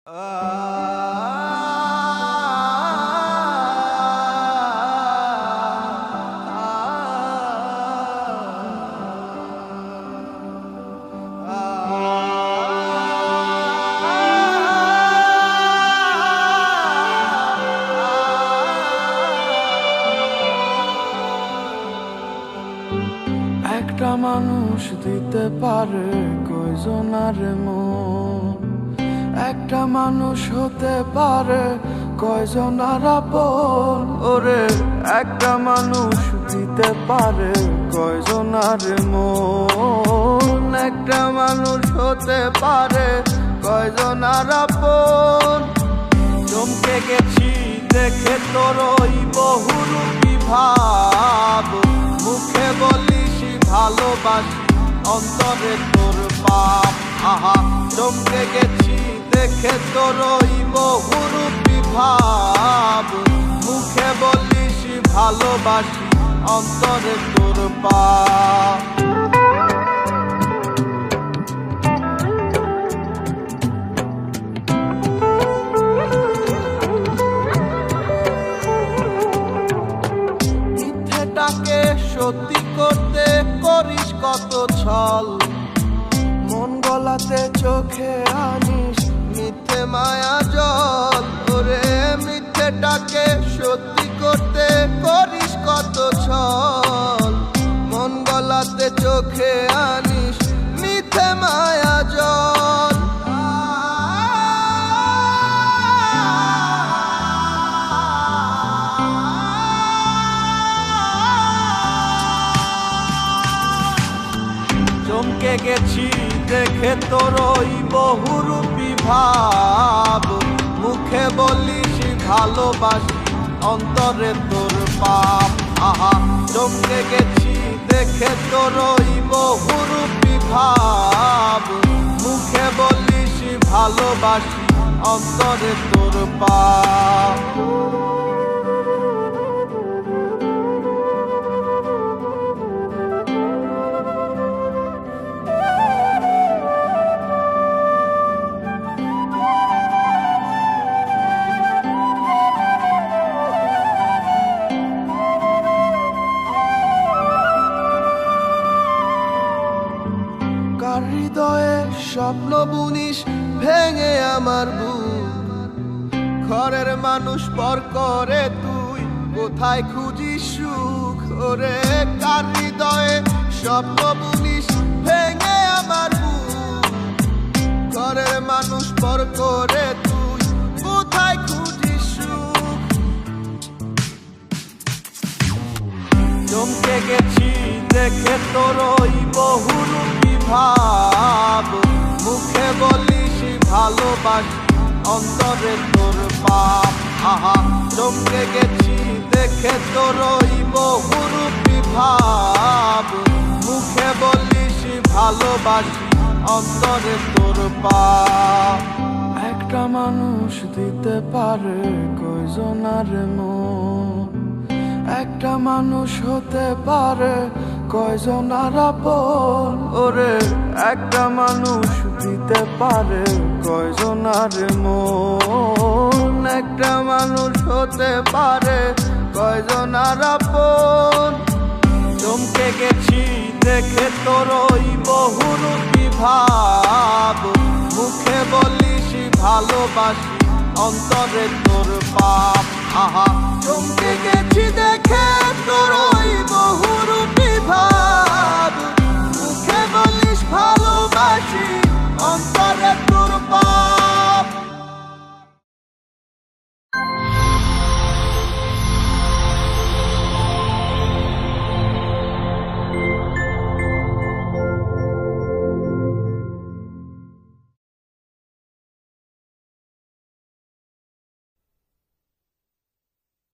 একটা মানুষ দিতে পারে কয়জনার মন, একটা মানুষ হতে পারে কয়জনার আপন। ওরে একটা মানুষ দিতে পারে কয়জনার মন, একটা মানুষ হতে পারে কয়জনার আপন। চমকে গেছি দেখে তোর ওই বহুরূপী ভাব, মুখে বলিস ভালোবাসি অন্তরে তোর পাপ। আহা চমকে গেছি দেখে তোর ওই বহুরূপী ভাব, মুখে বলিস ভালোবাসি অন্তরে তোর পাপ। মিথ্যেটাকে সত্যি করতে করিস কত ছল, মন গলাতে চোখে আনিস মিথ্যে মায়া জল। ওরে মিথ্যেটাকে সত্যি করতে করিস কত ছল, মন গলাতে চোখে আনিস মিথ্যে মায়া জল। চমকে গেছি দেখে তোর ওই বহুরূপী ভাব, মুখে বলিস ভালোবাসি অন্তরে তোর পাপ। আহা চমকে গেছি দেখে তোর ওই বহুরূপী ভাব, মুখে বলিস ভালোবাসি অন্তরে তোর পাপ। হৃদয়ে স্বপ্ন বুনিস ভেঙে আমার বুক, ঘরের মানুষ পর করে তুই কোথায় খুঁজিস সুখ। ওরে কার হৃদয়ে স্বপ্ন বুনিস ভেঙে আমার বুক, ঘরের মানুষ পর করে তুই কোথায় খুঁজিস সুখ। চমকে গেছি দেখে তোর ওই বহুরূপী ভাব, মুখে বলিস ভালোবাসি অন্তরে তোর পাপ। আহা চমকে গেছি দেখে তোর ওই বহুরূপী ভাব, মুখে বলিস ভালোবাসি অন্তরে তোর পাপ। একটা মানুষ দিতে পারে কয়জনার মন, একটা মানুষ হতে পারে কয়জনার আপন। ওরে একটা মানুষ দিতে পারে কয়জনার মন, একটা মানুষ হতে পারে কয়জনার আপন। চমকে গেছি দেখে তোর ওই বহুরূপী ভাব, মুখে বলিস ভালোবাসি অন্তরে তোর পাপ। আহা চমকে গেছি দেখে তোর